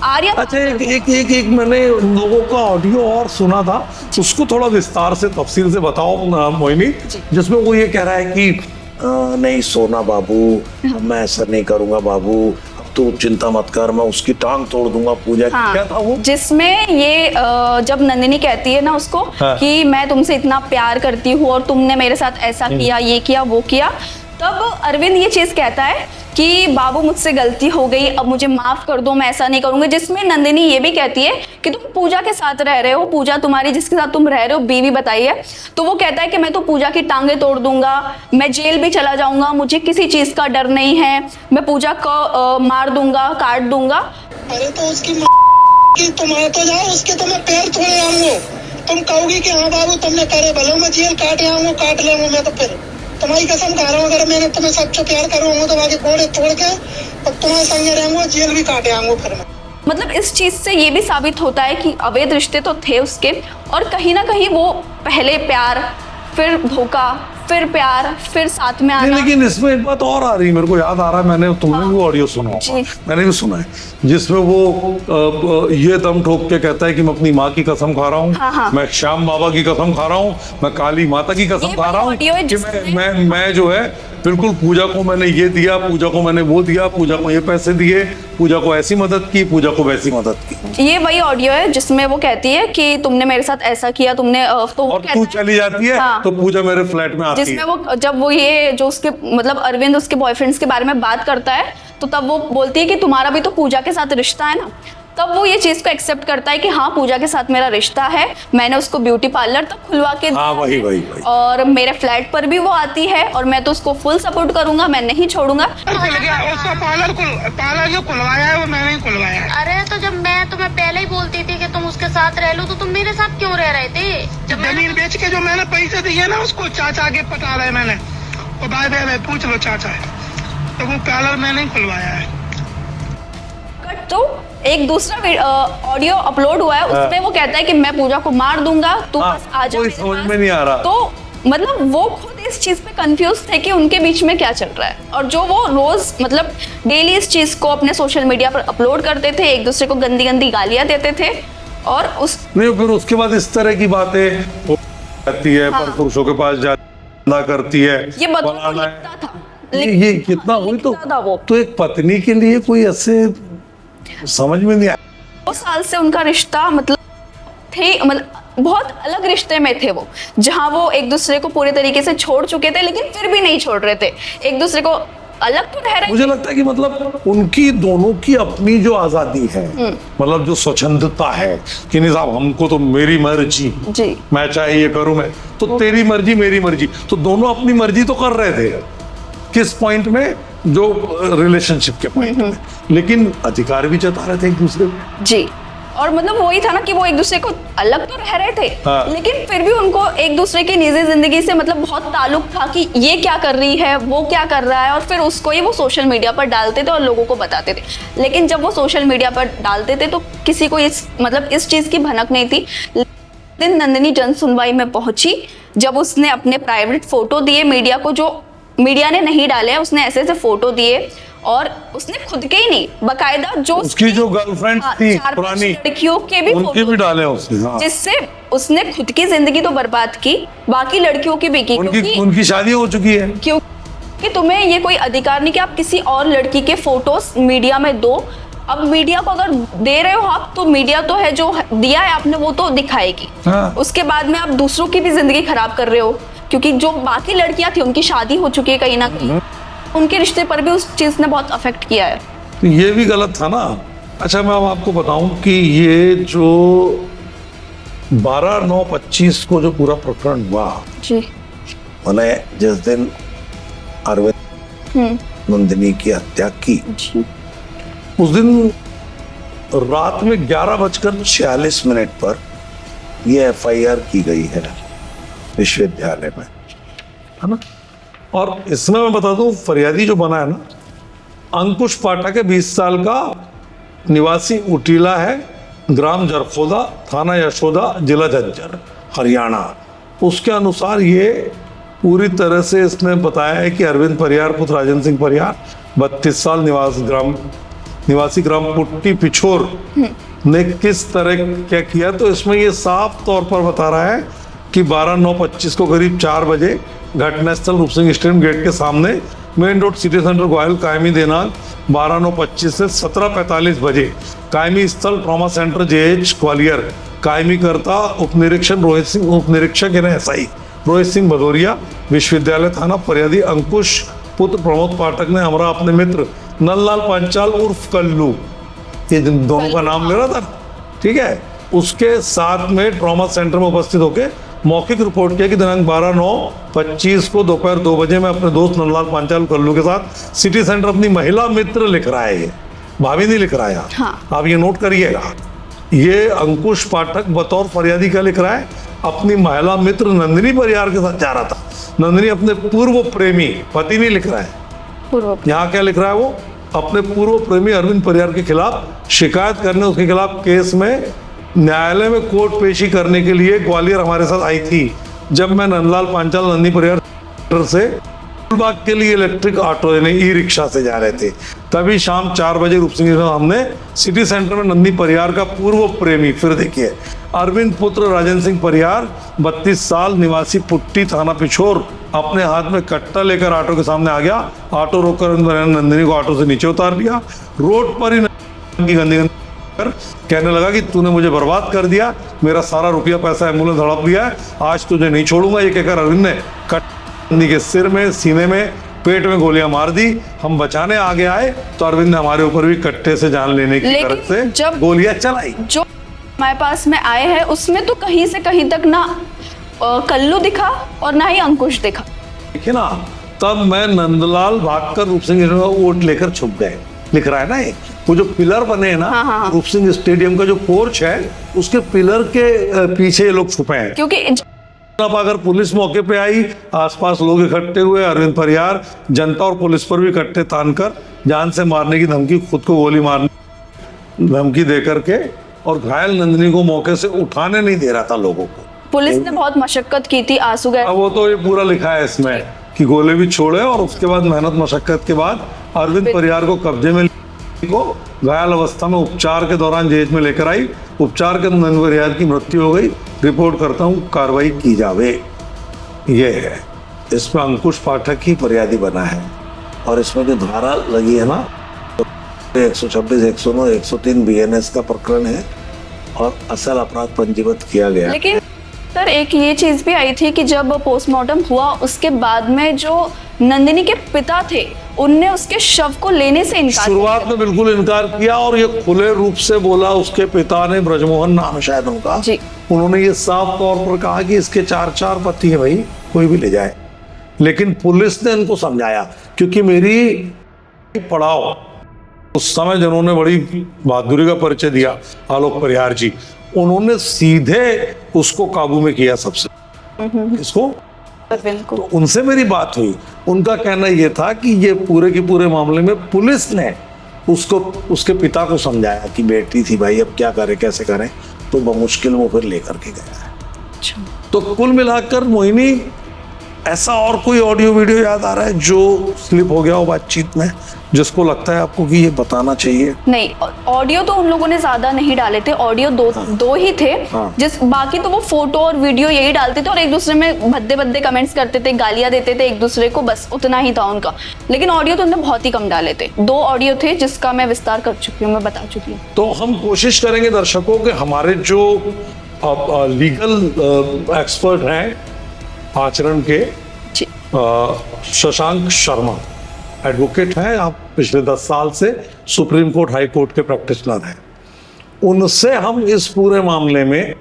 आर्या। अच्छा, एक मैंने लोगों का ऑडियो और सुना था, उसको थोड़ा विस्तार से तफसील से बताओ मोहिनी, जिसमें वो ये कह रहा है कि नहीं सोना बाबू, मैं ऐसा नहीं करूंगा बाबू, अब तो चिंता मत कर, मैं उसकी टांग तोड़ दूंगा पूजा। हाँ, क्या था वो? जिसमें ये जब नंदिनी कहती है ना उसको कि मैं तुमसे इतना प्यार करती हूँ और तुमने मेरे साथ ऐसा किया, ये किया, वो किया, तब अरविंद ये चीज कहता है कि बाबू मुझसे गलती हो गई, अब मुझे माफ कर दो, मैं ऐसा नहीं करूंगी। जिसमें नंदिनी ये भी कहती है कि तुम पूजा के साथ रह रहे हो, पूजा तुम्हारी जिसके साथ तुम रह रहे हो बीवी बताई है, तो वो कहता है कि मैं तो पूजा की टांगे तोड़ दूंगा, मैं जेल भी चला जाऊंगा, मुझे किसी चीज का डर नहीं है, मैं पूजा को मार दूंगा, काट दूंगा। अरे तो उसकी कि तुम आ तो जाओ, उसके तो मैं पैर तोड़े आऊंगा। तुम कहोगी कि हाँ बाबू तुमने करे भले, मैं जेल काटे आऊंगा, काट ले मैं, तो फिर तुम्हारी कसम खा रहा हूँ, अगर मैंने तुम्हें सच्चा प्यार करूंगा तो बाकी कोड़े तोड़ के और तुम्हारे संग रहूंगा, जेल भी काटे आऊंगा फिर मैं। मतलब इस चीज से ये भी साबित होता है कि अवैध रिश्ते तो थे उसके, और कहीं ना कहीं वो पहले प्यार, फिर धोखा, फिर प्यार, फिर साथ में आना। लेकिन इसमें एक बात और आ रही है, मेरे को याद आ रहा है, मैंने तुमने भी ऑडियो सुना होगा, मैंने भी सुना है, जिसमें वो ये दम ठोक के कहता है कि मैं अपनी माँ की कसम खा रहा हूँ, मैं श्याम बाबा की कसम खा रहा हूँ, मैं काली माता की कसम खा रहा हूँ कि मैं जो है बिल्कुल पूजा को मैंने ये दिया, पूजा को मैंने वो दिया, पूजा को ये पैसे दिए, पूजा को ऐसी मदद की, पूजा को वैसी मदद की। ये वही ऑडियो है जिसमें वो कहती है कि तुमने मेरे साथ ऐसा किया, तुमने तो और तू चली जाती है। हाँ। तो पूजा मेरे फ्लैट में आती है, जिसमें वो जब वो ये जो उसके मतलब अरविंद उसके बॉयफ्रेंड्स के बारे में बात करता है, तो तब वो बोलती है कि तुम्हारा भी तो पूजा के साथ रिश्ता है ना। तब वो ये चीज को एक्सेप्ट करता है कि हाँ पूजा के साथ मेरा रिश्ता है, मैंने उसको ब्यूटी पार्लर तक खुलवा के दिया। हाँ, वही। और मेरे फ्लैट पर भी वो आती है और मैं तो उसको फुल सपोर्ट करूंगा, मैं नहीं छोड़ूंगा। उसका पार्लर जो खुलवाया है वो मैंने ही खुलवाया है। अरे तो जब मैं तुम्हें पहले ही बोलती थी कि तुम उसके साथ रह लो, तो तुम मेरे साथ क्यों रह रहे थे? जमीन बेच के जो मैंने पैसे दिए ना उसको चाचा के पटा रहे मैंने, और भाई पूछ लो चाचा है, तो वो पार्लर मैंने ही खुलवाया है। तो एक दूसरा ऑडियो अपलोड हुआ है, उसमें वो कहता है कि मैं पूजा को मार दूंगा, तू बस आ जा मेरे समझ पास। में नहीं आ रहा। तो मतलब वो खुद इस चीज पे कंफ्यूज थे कि उनके बीच में क्या चल रहा है, और जो वो रोज मतलब डेली इस चीज को अपने सोशल मीडिया पर अपलोड करते थे, एक दूसरे को गंदी गंदी गालियां देते थे, और उस नहीं फिर उसके बाद इस तरह की बातें करती है, पर पुरुषों के पास जाना करती है, ये बदलता था, ये कितना हुई तो एक पत्नी के लिए कोई ऐसे समझ में नहीं आया। 2 साल से उनका रिश्ता मतलब बहुत अलग रिश्ते में थे वो, जहां वो एक दूसरे को पूरे तरीके से छोड़ चुके थे, लेकिन फिर भी नहीं छोड़ रहे थे, एक दूसरे को अलग तो रह रहे मुझे लगता है कि मतलब उनकी दोनों की अपनी जो आजादी है, मतलब जो स्वच्छंदता है कि नहीं साहब हमको तो मेरी मर्जी, जी मैं चाहे ये करूं, मैं तो तेरी मर्जी मेरी मर्जी, तो दोनों अपनी मर्जी तो कर रहे थे किस पॉइंट में, जो रिलेशनशिप के पॉइंट में, लेकिन अधिकार भी जता रहे थे एक दूसरे को। जी। और मतलब वही था ना कि वो एक दूसरे को अलग तो रह रहे थे, हाँ। लेकिन फिर भी उनको एक दूसरे की निजी जिंदगी से मतलब बहुत ताल्लुक था कि ये क्या कर रही है, वो क्या कर रहा है, और फिर उसको ही वो सोशल मीडिया पर डालते थे और लोगों को बताते थे। लेकिन जब वो सोशल मीडिया पर डालते थे तो किसी को इस चीज की भनक नहीं थी। दिन नंदिनी जन सुनवाई में पहुंची जब उसने अपने प्राइवेट फोटो दिए मीडिया को, जो मीडिया ने नहीं डाले, उसने ऐसे ऐसे फोटो दिए, और उसने खुद के ही नहीं, बकायदा जो उसकी जो गर्लफ्रेंड थी पुरानी, लड़कियों के भी उनके भी डाले उसने, हाँ। जिससे उसने खुद की जिंदगी तो बर्बाद की, बाकी लड़कियों की भी की, उनकी शादी हो चुकी है। क्योंकि तुम्हें ये कोई अधिकार नहीं कि आप किसी और लड़की के फोटोज मीडिया में दो। अब मीडिया को अगर दे रहे हो आप, तो मीडिया तो है जो दिया है आपने वो तो दिखाएगी, हाँ। उसके बाद में आप दूसरों की भी जिंदगी खराब कर रहे हो, क्योंकि जो बाकी लड़कियां थी उनकी शादी हो चुकी है कहीं ना कहीं, उनके रिश्ते पर भी उस चीज ने बहुत अफेक्ट किया है। तो ये भी गलत था ना। अच्छा मैं अब आपको बताऊं कि ये जो 12/9/25 को जो पूरा प्रकरण हुआ, जी मैंने जिस दिन अरविंद नंदिनी की हत्या की, जी उस दिन रात में 11:46 पर यह FIR की गई है विश्वविद्यालय में, है ना। और इसमें मैं बता दूं, फरियादी जो बना है ना, अंकुश पाठक है, 20 साल का, निवासी उटीला है, ग्राम जरखोदा, थाना यशोदा, जिला झज्जर, हरियाणा। उसके अनुसार ये पूरी तरह से इसने बताया है कि अरविंद परियार पुत्र राजन सिंह परियार 32 साल निवासी ग्राम पुट्टी पिछोर ने किस तरह क्या किया। तो इसमें ये साफ तौर पर बता रहा है कि 12/9/25 को करीब 4 बजे घटनास्थल रूप सिंह स्टेडियम गेट के सामने main road city centre Gwalior, कायमी दिनांक 12/9/25 से 17:45 बजे कायमी स्थल ट्रॉमा सेंटर JH ग्वालियर, कायमी करता उपनिरीक्षक SI रोहित सिंह भदौरिया, विश्वविद्यालय थाना, फरियादी अंकुश पुत्र प्रमोद पाठक ने हमरा अपने मित्र नंदलाल पांचाल उर्फ कल्लू, ये जिन दोनों का नाम ले रहा था, ठीक है, उसके साथ में ट्रॉमा सेंटर में उपस्थित होकर मौखिक रिपोर्ट किया कि दिनांक 12/9/25 को दोपहर 2 बजे मैं अपने दोस्त नंदलाल पांचाल कल्लू के साथ सिटी सेंटर, अपनी महिला मित्र लिख रहा है, ये भाभी नहीं लिख रहा है, हाँ। आप ये नोट करिएगा। ये अंकुश पाठक बतौर फरियादी क्या लिख रहा है, अपनी महिला मित्र नंदिनी परियार के साथ जा रहा था। नंदिनी अपने पूर्व प्रेमी, पति नहीं लिख रहा है, यहाँ क्या लिख रहा है, वो अपने पूर्व प्रेमी अरविंद परियार के खिलाफ शिकायत करने, उसके खिलाफ केस में न्यायालय में कोर्ट पेशी करने के लिए ग्वालियर हमारे साथ आई थी। जब मैं नंदलाल पांचाल नंदी परियार से बाग के लिए इलेक्ट्रिक ऑटो यानी ई-रिक्शा से जा रहे थे, तभी शाम 4 बजे रूप सिंह हमने सिटी सेंटर में नंदी परियार का पूर्व प्रेमी, फिर देखिए, अरविंद पुत्र राजन सिंह परियार 32 साल निवासी पुट्टी थाना पिछोर अपने हाथ में कट्टा लेकर ऑटो के सामने आ गया। ऑटो रोककर नंदिनी को ऑटो से नीचे उतार लिया, रोड पर ही गंदी कहने लगा कि तूने मुझे बर्बाद कर दिया, मेरा सारा रुपया पैसा एम्बुलेंस हड़प दिया है, आज तुझे नहीं छोड़ूंगा। ये कहकर अरविंद ने नंदी के सिर में, सीने में, पेट में गोलियां मार दी। हम बचाने आगे आए तो अरविंद ने हमारे ऊपर भी कट्टे से जान लेने की तरफ से जब गोलियां चलाई। जो हमारे पास में आए हैं उसमें तो कहीं से कहीं तक ना कल्लू दिखा और ना ही अंकुश दिखा। देखिए ना, तब मैं नंदलाल भागकर रूप सिंह वोट लेकर छुप गए, लिख रहा है ना। ये वो जो पिलर बने हैं ना, हाँ। रूप सिंह स्टेडियम का जो पोर्च है, उसके पिलर के पीछे ये लोग छुपे हैं। क्योंकि अब अगर पुलिस मौके पे आई, आसपास लोग इकट्ठे हुए, अरविंद परियार जनता और पुलिस पर भी कट्टे तानकर जान से मारने की धमकी, खुद को गोली मारने धमकी दे करके, और घायल नंदिनी को मौके से उठाने नहीं दे रहा था लोगों को। पुलिस ने बहुत मशक्कत की थी, आंसू गए। अब वो तो ये पूरा लिखा है इसमें कि गोले भी छोड़े, और उसके बाद मेहनत मशक्कत के बाद अरविंद परियार को कब्जे में को घायल अवस्था में उपचार के दौरान जेल में लेकर आई। उपचार के दौरान परियार की मृत्यु हो गई। रिपोर्ट करता हूँ, कार्रवाई की जावे। ये है, इसमें अंकुश पाठक ही फरियादी बना है, और इसमें जो धारा लगी है ना, 126, 109, 103 BNS का प्रकरण है, और असल अपराध पंजीबद्ध किया गया। लेकिन सर एक ये चीज भी आई थी कि जब पोस्टमार्टम हुआ उसके बाद में जो नंदिनी के पिता थे उनने उसके शव को लेने से इनकार शुरुआत में बिल्कुल इनकार किया और ये खुले रूप से बोला, उसके पिता ने, ब्रजमोहन नाम है शायद उनका जी, उन्होंने ये साफ तौर पर कहा कि इसके 4 पति है भाई, कोई भी ले जाए। लेकिन पुलिस ने इनको समझाया, क्योंकि मेरी पड़ाव उस समय जिन्होंने बड़ी बहादुरी का परिचय दिया, आलोक परिहार जी, उन्होंने सीधे उसको काबू में किया सबसे, इसको। तो उनसे मेरी बात हुई, उनका कहना यह था कि ये पूरे के पूरे मामले में पुलिस ने उसको, उसके पिता को समझाया कि बेटी थी भाई, अब क्या करें कैसे करें, तो बमुश्किल वो फिर लेकर के गया है। तो कुल मिलाकर मोहिनी, ऐसा और कोई ऑडियो वीडियो याद आ रहा है जो स्लिप हो गया हो बातचीत में, जिसको लगता है आपको कि ये बताना चाहिए? नहीं, ऑडियो तो उन लोगों ने ज्यादा नहीं डाले थे, ऑडियो दो ही थे। बाकी तो वो फोटो और वीडियो यही डालते थे और एक दूसरे में भद्दे भद्दे कमेंट्स करते थे, गालियां देते थे एक दूसरे को, बस उतना ही था उनका। लेकिन ऑडियो तो उन्होंने बहुत ही कम डाले थे, 2 ऑडियो थे जिसका मैं विस्तार कर चुकी हूँ, मैं बता चुकी हूँ। तो हम कोशिश करेंगे दर्शकों के, हमारे जो लीगल एक्सपर्ट हैं आचरण के, शशांक शर्मा एडवोकेट हैं, आप पिछले 10 साल से सुप्रीम कोर्ट, हाई कोर्ट के प्रैक्टिशनर हैं, उनसे हम इस पूरे मामले में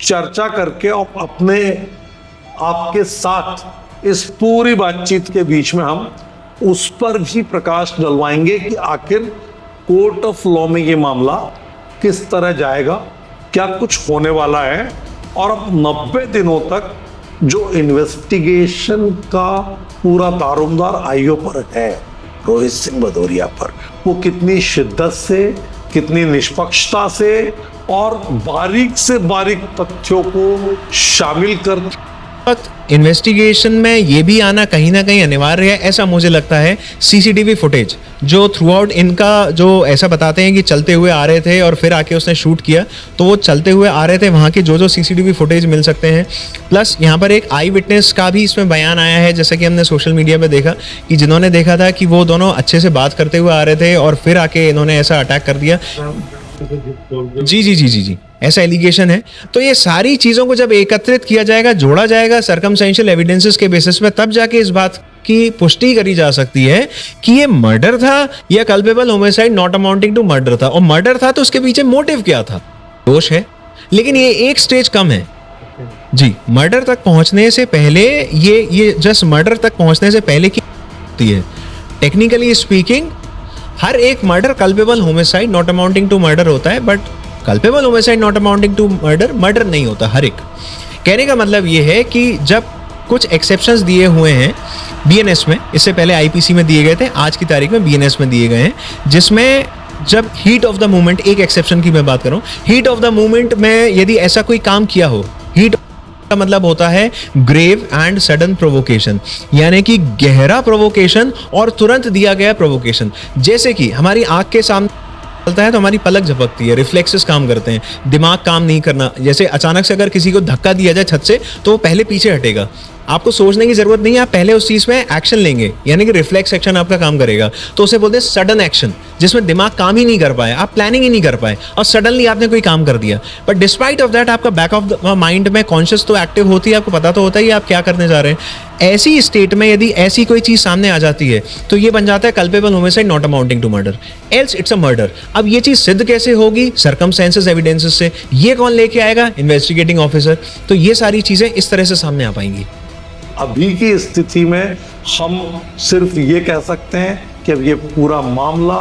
चर्चा करके और अपने आपके साथ इस पूरी बातचीत के बीच में हम उस पर भी प्रकाश डलवाएंगे कि आखिर कोर्ट ऑफ लॉ में ये मामला किस तरह जाएगा, क्या कुछ होने वाला है, और अब 90 दिनों तक जो इन्वेस्टिगेशन का पूरा दारोमदार आईओ पर है, रोहित सिंह भदौरिया पर, वो कितनी शिद्दत से, कितनी निष्पक्षता से और बारीक से बारीक तथ्यों को शामिल कर इन्वेस्टिगेशन में ये भी आना कहीं ना कहीं अनिवार्य है, ऐसा मुझे लगता है। सीसीटीवी फुटेज जो थ्रू आउट इनका जो ऐसा बताते हैं कि चलते हुए आ रहे थे और फिर आके उसने शूट किया, तो वो चलते हुए आ रहे थे, वहाँ के जो सीसीटीवी फुटेज मिल सकते हैं। प्लस यहाँ पर एक आई विटनेस का भी इसमें बयान आया है, जैसा कि हमने सोशल मीडिया पे देखा कि जिन्होंने देखा था कि वो दोनों अच्छे से बात करते हुए आ रहे थे और फिर आके इन्होंने ऐसा अटैक कर दिया। जी जी जी जी जी ऐसा एलिगेशन है। तो ये सारी चीज़ों को जब एकत्रित किया जाएगा, जोड़ा जाएगा सर्कमस्टेंशियल एविडेंसेस के बेसिस में, तब जाके इस बात की पुष्टि करी जा सकती है कि ये मर्डर था या culpable homicide not amounting to murder था। और मर्डर था तो उसके पीछे मोटिव क्या था, दोष है, लेकिन ये एक स्टेज कम है जी। मर्डर तक पहुंचने से पहले ये जस्ट मर्डर तक पहुंचने से पहले की होती है, टेक्निकली स्पीकिंग हर एक murder culpable homicide not amounting to murder होता है, but culpable homicide not amounting to murder नहीं होता हर एक। कहने का मतलब ये है कि जब कुछ एक्सेप्शंस दिए हुए हैं बीएनएस में, इससे पहले आईपीसी में दिए गए थे, आज की तारीख में बीएनएस में दिए गए हैं, जिसमें जब हीट ऑफ द मोमेंट, एक एक्सेप्शन की मैं बात कर रहा हूँ, हीट ऑफ द मोमेंट में यदि ऐसा कोई काम किया हो, हीट का मतलब होता है ग्रेव एंड सडन प्रोवोकेशन, यानी कि गहरा प्रोवोकेशन और तुरंत दिया गया प्रोवोकेशन। जैसे कि हमारी आंख के सामने चलता है तो हमारी पलक झपकती है, रिफ्लेक्सेस काम करते हैं, दिमाग काम नहीं करना। जैसे अचानक से अगर किसी को धक्का दिया जाए छत से तो वो पहले पीछे हटेगा, आपको सोचने की जरूरत नहीं है, आप पहले उस चीज में एक्शन लेंगे, यानी कि रिफ्लेक्स एक्शन आपका काम करेगा। तो उसे बोलते हैं सडन एक्शन, जिसमें दिमाग काम ही नहीं कर पाए, आप प्लानिंग ही नहीं कर पाए और सडनली आपने कोई काम कर दिया। बट डिस्पाइट ऑफ दैट आपका बैक ऑफ द माइंड में कॉन्शियस तो एक्टिव होती है, आपको पता तो होता ही आप क्या करने जा रहे हैं। ऐसी स्टेट में यदि ऐसी कोई चीज सामने आ जाती है तो ये बन जाता है culpable homicide not amounting to murder, else it's a murder. अब ये चीज सिद्ध कैसे होगी? सर्कमस्टेंसेस एविडेंसेस से। ये कौन लेके आएगा? Investigating officer. तो ये सारी चीजें इस तरह से सामने आ पाएंगी। अभी की स्थिति में हम सिर्फ ये कह सकते हैं कि अब ये पूरा मामला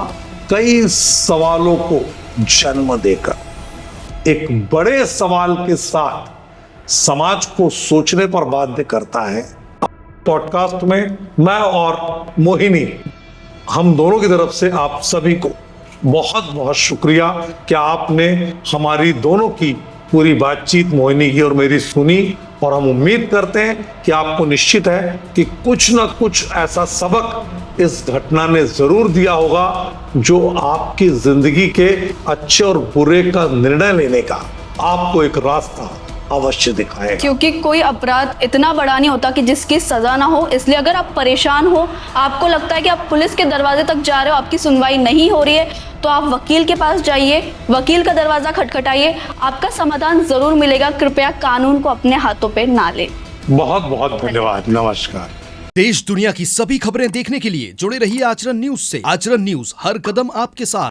कई सवालों को जन्म देकर एक बड़े सवाल के साथ समाज को सोचने पर बाध्य करता है। पॉडकास्ट में मैं और मोहिनी, हम दोनों की तरफ से आप सभी को बहुत बहुत शुक्रिया कि आपने हमारी दोनों की पूरी बातचीत मोहिनी की और मेरी सुनी, और हम उम्मीद करते हैं कि आपको निश्चित है कि कुछ ना कुछ ऐसा सबक इस घटना ने जरूर दिया होगा जो आपकी जिंदगी के अच्छे और बुरे का निर्णय लेने का आपको एक रास्ता अवश्य दिखाएगा। क्योंकि कोई अपराध इतना बड़ा नहीं होता कि जिसकी सजा ना हो। इसलिए अगर आप परेशान हो, आपको लगता है कि आप पुलिस के दरवाजे तक जा रहे हो, आपकी सुनवाई नहीं हो रही है, तो आप वकील के पास जाइए, वकील का दरवाजा खटखटाइए, आपका समाधान जरूर मिलेगा। कृपया कानून को अपने हाथों पे ना लें। बहुत बहुत धन्यवाद। नमस्कार। देश दुनिया की सभी खबरें देखने के लिए जुड़े रहिए आचरण न्यूज से। आचरण न्यूज, हर कदम आपके साथ।